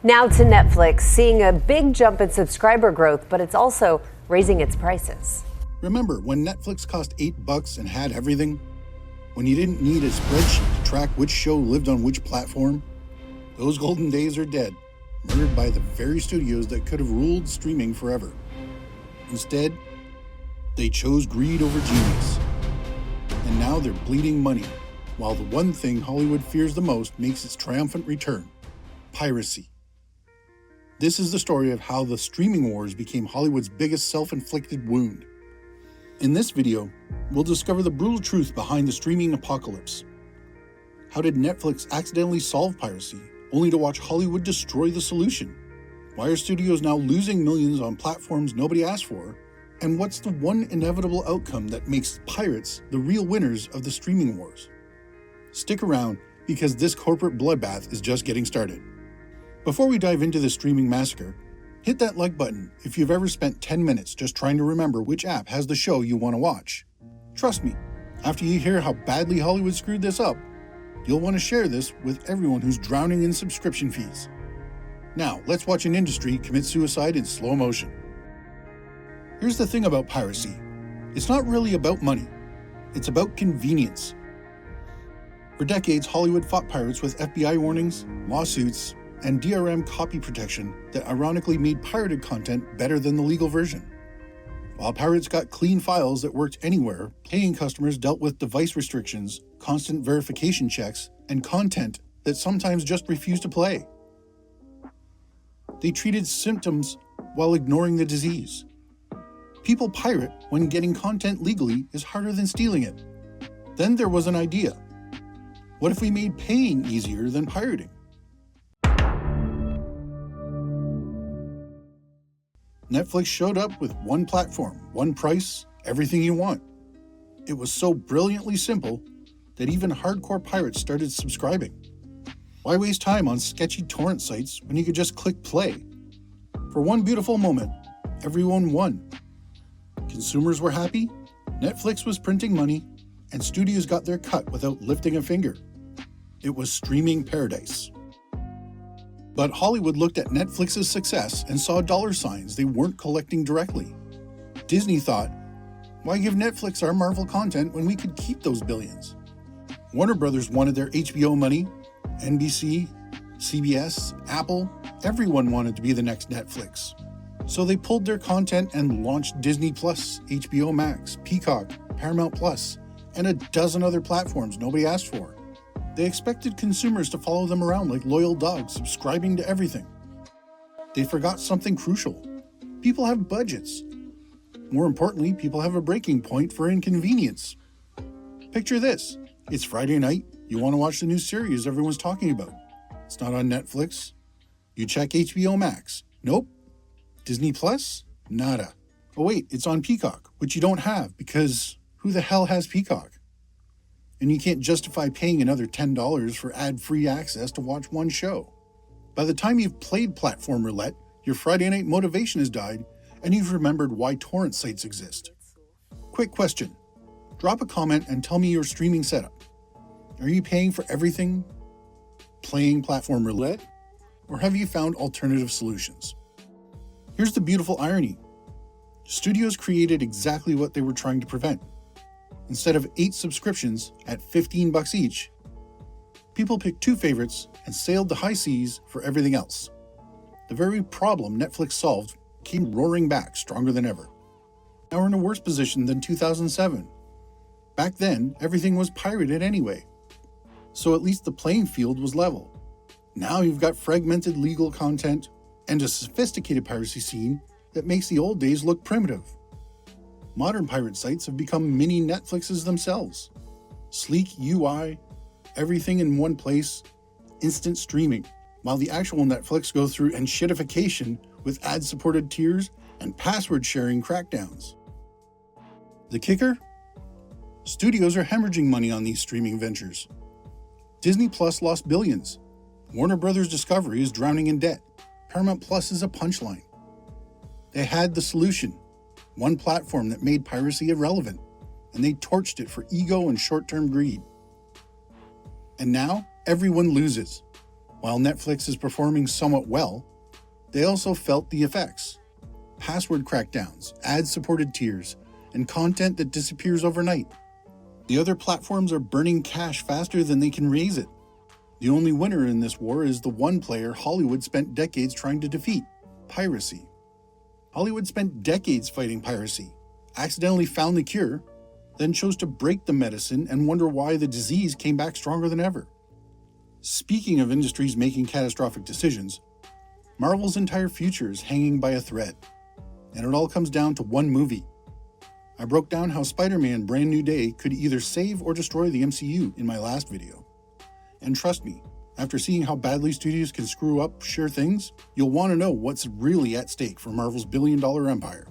Now to Netflix, seeing a big jump in subscriber growth, but it's also raising its prices. Remember when Netflix cost $8 and had everything? When you didn't need a spreadsheet to track which show lived on which platform? Those golden days are dead, murdered by the very studios that could have ruled streaming forever. Instead, they chose greed over genius. And now they're bleeding money, while the one thing Hollywood fears the most makes its triumphant return: piracy. This is the story of how the streaming wars became Hollywood's biggest self-inflicted wound. In this video, we'll discover the brutal truth behind the streaming apocalypse. How did Netflix accidentally solve piracy, only to watch Hollywood destroy the solution? Why are studios now losing millions on platforms nobody asked for? And what's the one inevitable outcome that makes pirates the real winners of the streaming wars? Stick around, because this corporate bloodbath is just getting started. Before we dive into the streaming massacre, hit that like button if you've ever spent 10 minutes just trying to remember which app has the show you want to watch. Trust me, after you hear how badly Hollywood screwed this up, you'll want to share this with everyone who's drowning in subscription fees. Now, let's watch an industry commit suicide in slow motion. Here's the thing about piracy. It's not really about money. It's about convenience. For decades, Hollywood fought pirates with FBI warnings, lawsuits, and DRM copy protection that ironically made pirated content better than the legal version. While pirates got clean files that worked anywhere, paying customers dealt with device restrictions, constant verification checks, and content that sometimes just refused to play. They treated symptoms while ignoring the disease. People pirate when getting content legally is harder than stealing it. Then there was an idea. What if we made paying easier than pirating? Netflix showed up with one platform, one price, everything you want. It was so brilliantly simple that even hardcore pirates started subscribing. Why waste time on sketchy torrent sites when you could just click play? For one beautiful moment, everyone won. Consumers were happy, Netflix was printing money, and studios got their cut without lifting a finger. It was streaming paradise. But Hollywood looked at Netflix's success and saw dollar signs they weren't collecting directly. Disney thought, why give Netflix our Marvel content when we could keep those billions? Warner Brothers wanted their HBO money, NBC, CBS, Apple, everyone wanted to be the next Netflix. So they pulled their content and launched Disney+, HBO Max, Peacock, Paramount+, and a dozen other platforms nobody asked for. They expected consumers to follow them around like loyal dogs, subscribing to everything. They forgot something crucial. People have budgets. More importantly, people have a breaking point for inconvenience. Picture this. It's Friday night. You want to watch the new series everyone's talking about. It's not on Netflix. You check HBO Max. Nope. Disney+? Nada. Oh wait, it's on Peacock, which you don't have because who the hell has Peacock? And you can't justify paying another $10 for ad-free access to watch one show. By the time you've played platform roulette, your Friday night motivation has died, and you've remembered why torrent sites exist. Quick question. Drop a comment and tell me your streaming setup. Are you paying for everything? Playing platform roulette? Or have you found alternative solutions? Here's the beautiful irony. Studios created exactly what they were trying to prevent. Instead of 8 subscriptions at $15 each, people picked 2 favorites and sailed the high seas for everything else. The very problem Netflix solved came roaring back stronger than ever. Now we're in a worse position than 2007. Back then, everything was pirated anyway. So at least the playing field was level. Now you've got fragmented legal content and a sophisticated piracy scene that makes the old days look primitive. Modern pirate sites have become mini Netflixes themselves. Sleek UI, everything in one place, instant streaming, while the actual Netflix go through enshittification with ad-supported tiers and password-sharing crackdowns. The kicker? Studios are hemorrhaging money on these streaming ventures. Disney Plus lost billions. Warner Brothers Discovery is drowning in debt. Paramount Plus is a punchline. They had the solution. One platform that made piracy irrelevant, and they torched it for ego and short-term greed. And now, everyone loses. While Netflix is performing somewhat well, they also felt the effects. Password crackdowns, ad-supported tiers, and content that disappears overnight. The other platforms are burning cash faster than they can raise it. The only winner in this war is the one player Hollywood spent decades trying to defeat: piracy. Hollywood spent decades fighting piracy, accidentally found the cure, then chose to break the medicine and wonder why the disease came back stronger than ever. Speaking of industries making catastrophic decisions, Marvel's entire future is hanging by a thread, and it all comes down to one movie. I broke down how Spider-Man Brand New Day could either save or destroy the MCU in my last video. And trust me, after seeing how badly studios can screw up sure things, you'll want to know what's really at stake for Marvel's billion-dollar empire.